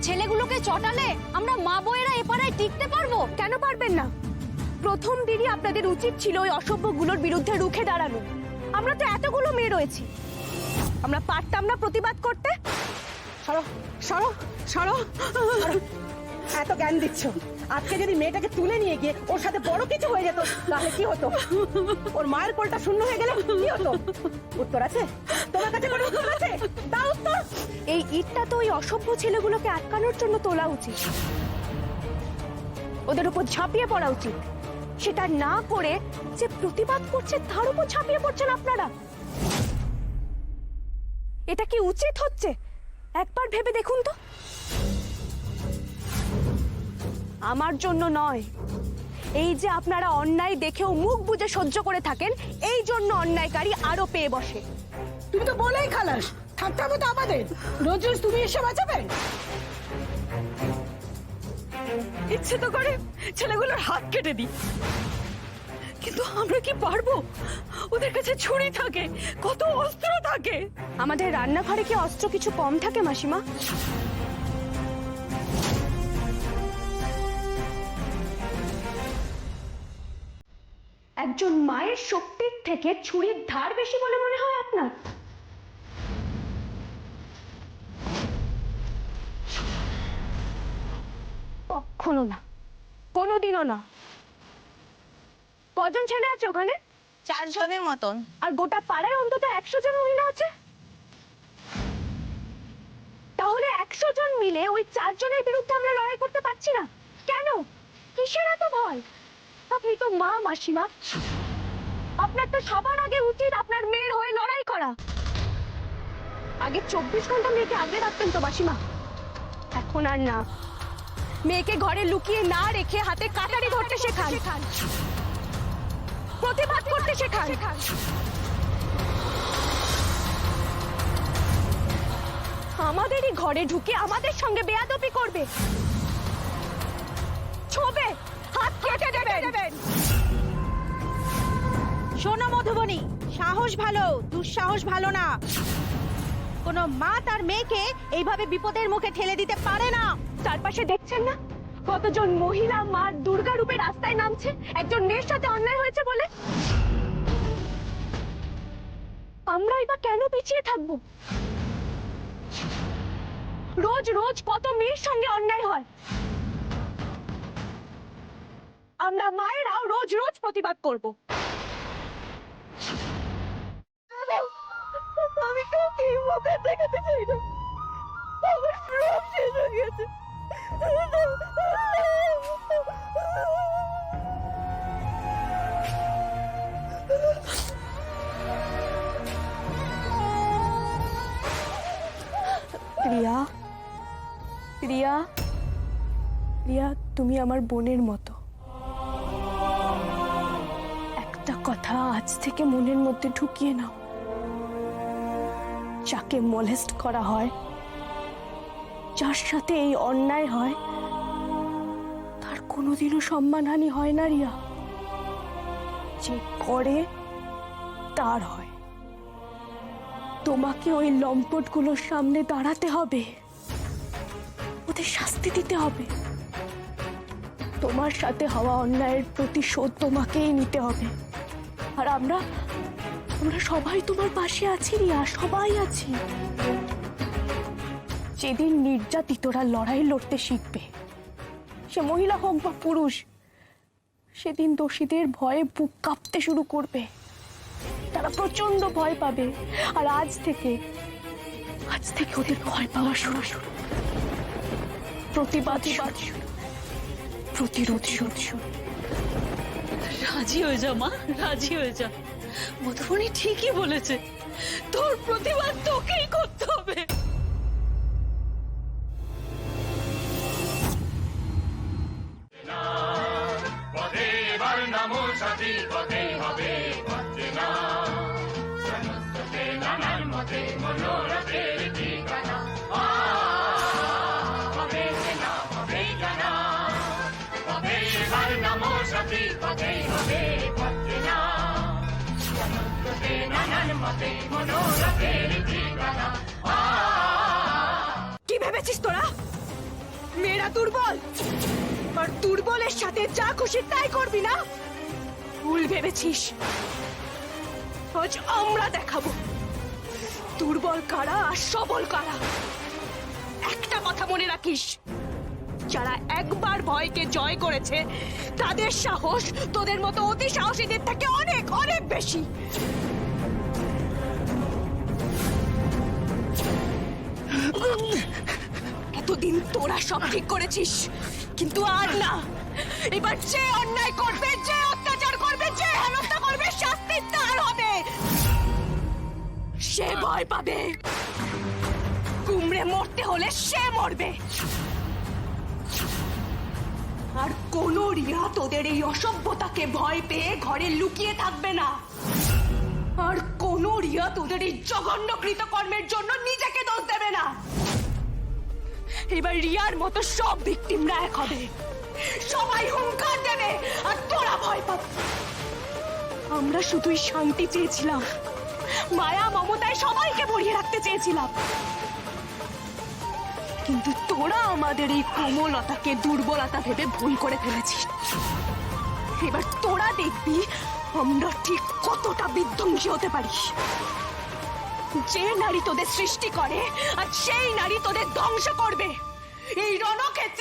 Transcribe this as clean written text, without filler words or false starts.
ছেলেগুলোকে চটালে আমরা মা বউয়েরা এপাড়ায় টিকতে পারবো? কেন পারবেন না? প্রথম দিনই আপনাদের উচিত ছিল ওই অসভ্যগুলোর বিরুদ্ধে রুখে দাঁড়ানো। আমরা তো এতগুলো মেয়ে রয়েছি, আমরা পারতাম না প্রতিবাদ করতে? সরো সরো সরো, এত জ্ঞান দিচ্ছ। আজকে যদি মেয়েটাকে তুলে নিয়ে গিয়ে ওর সাথে বড় কিছু হয়ে যেত তাহলে কি হতো? ওর মায়ের কোলটা শূন্য হয়ে গেলে কি হতো? উত্তর আছে তোমার কাছে? কোনো উত্তর আছে? দাও উত্তর। এই ইটটা তো ওই অসভ্য ছেলেগুলোকে আটকানোর জন্য তোলা উচিত, ওদের উপর ঝাঁপিয়ে পড়া উচিত। সেটা না করে যে প্রতিবাদ করছে তার উপর ঝাঁপিয়ে পড়ছেন আপনারা। এটা কি উচিত হচ্ছে? একবার ভেবে দেখুন তো। আমার জন্য নয়, এই যে আপনারা অন্যায় দেখেও মুখ বুজে সহ্য করে থাকেন, এই জন্য অন্যায়কারী আরো পেয়ে বসে। তুমি তো বলেই খালাস, থাকতে হবে তো আমাদের। রোজ রোজ তুমি এসে বাঁচাবে? ইচ্ছে তো করে ছেলেগুলোর হাত কেটে দিই, কিন্তু আমরা কি পারবো? ওদের কাছে ছুরি থাকে, কত অস্ত্র থাকে। আমাদের রান্নাঘরে কি অস্ত্র কিছু কম থাকে মাসিমা? একজন মায়ের শক্তির থেকে ছুরির ধার বেশি বলে মনে হয় আপনার? কখনো না, কোনোদিনও না। কজন ছেলে আছে ওখানে? 4 জনের মতন। আর গোটা পাড়ায় অন্তত 100 জন মহিলা আছে। তাহলে 100 জন মিলে ওই 4 জনের বিরুদ্ধে আমরা লড়াই করতে পারছি না কেন? কিসের এত ভয়? আপনি তো মা মাসিমা, আপনার তো সবার আগে উচিত আপনার মেয়ের হয়ে লড়াই করা। আগে 24 ঘন্টা মেয়েকে আগলে রাখতেন তো মাসিমা, এখন আর না। মেয়েকে ঘরে লুকিয়ে না রেখে হাতে কাটারি ধরতে শেখান, প্রতিবাদ করতে শেখান। আমাদেরই ঘরে ঢুকে আমাদের সঙ্গে বেয়াদবি করবে, ছোবে, হাত কেটে দেবেন। শোনো মধুবনী, সাহস ভালো, দুঃসাহস ভালো না। কোনো মা তার মেয়েকে এইভাবে বিপদের মুখে ঠেলে দিতে পারে না। চারপাশে দেখছেন না কতজন মহিলা মা দুর্গা রূপে রাস্তায় নামছে একজন মেয়ের সাথে অন্যায় হয়েছে বলে? আমরাই বা কেন পিছিয়ে থাকবো? রোজ রোজ কত মেয়ের সঙ্গে অন্যায় হয়, আমরা মায়েরাও রোজ রোজ প্রতিবাদ করব। আমি কাউকে মুখে দেখাতে চাই না, আমার সব শেষ হয়ে গেছে। রিয়া, রিয়া, রিয়া, তুমি আমার বোনের মতো। একটা কথা আজ থেকে মনের মধ্যে ঢুকিয়ে নাও, যাকে মলেস্ট করা হয়, যার সাথে এই অন্যায় হয়, তার কোনোদিনও সম্মানহানি হয় না রিয়া। যে করে তার হয়। তোমাকে ওই লম্পটগুলোর সামনে দাঁড়াতে হবে, ওদের শাস্তি দিতে হবে। তোমার সাথে হওয়া অন্যায়ের প্রতিশোধ তোমাকেই নিতে হবে। আর আমরা সবাই তোমার পাশে আছি রিয়া, সবাই আছি। যেদিন নির্যাতিতরা লড়াই লড়তে শিখবে, সে মহিলা হোক বা পুরুষ, সেদিন দোষীদের ভয়ে বুক কাঁপতে শুরু করবে, তারা প্রচন্ড ভয় পাবে। আর আজ থেকে ওদের ভয় পাওয়া শুরু, প্রতিবাদ শুরু, প্রতিরোধ শুরু। রাজি হয়ে যা মা, রাজি হয়ে যা। মধুবনী ঠিকই বলেছে, তোর প্রতিবাদ তোকেই করতে হবে। কি ভেবেছিস তোরা? মেয়েরা দুর্বল, আর দুর্বলের সাথে যা খুশি তাই করবি না? ভুল ভেবেছিস। আজ আমরা দেখাবো দুর্বল কারা আর সবল কারা। একটা কথা মনে রাখিস, যারা একবার ভয়কে জয় করেছে তাদের সাহস তোদের মতো অতি সাহসীদের থেকে অনেক অনেক বেশি। এতদিন তোরা সব ঠিক করেছিস, কিন্তু আর না। এবার যে অন্যায় করবে, যে অত্যাচার করবে, যে হেনস্থা করবে, শাস্তি তার হবে। সে ভয় পাবে, কুমড়ে মরতে হলে সে মরবে। আর কোন রিয়া তোদের এই অসভ্যতাকে ভয় পেয়ে ঘরে লুকিয়ে থাকবে না। আর কোন রিয়া তোদের এই জঘন্য কৃতকর্মের জন্য নিজেকে দোষ দেবে না। এবার রিয়ার মতো সব ভিকটিমরা এক হবে, সবাই হুঙ্কার দেবে, আর তোরা ভয় পাবে। আমরা শুধুই শান্তি চেয়েছিলাম, মায়া মমতায় সবাইকে ভরিয়ে রাখতে চেয়েছিলাম, কিন্তু তোরা আমাদের এই কোমলতাকে দুর্বলতা ভেবে ভুল করে ফেলেছিস। এবার তোরা দেখবি আমরা ঠিক কতটা বিধ্বংসী হতে পারি। যে নারী তোদের সৃষ্টি করে আর সেই নারী তোদের ধ্বংস করবে। এই রণক্ষেত্রে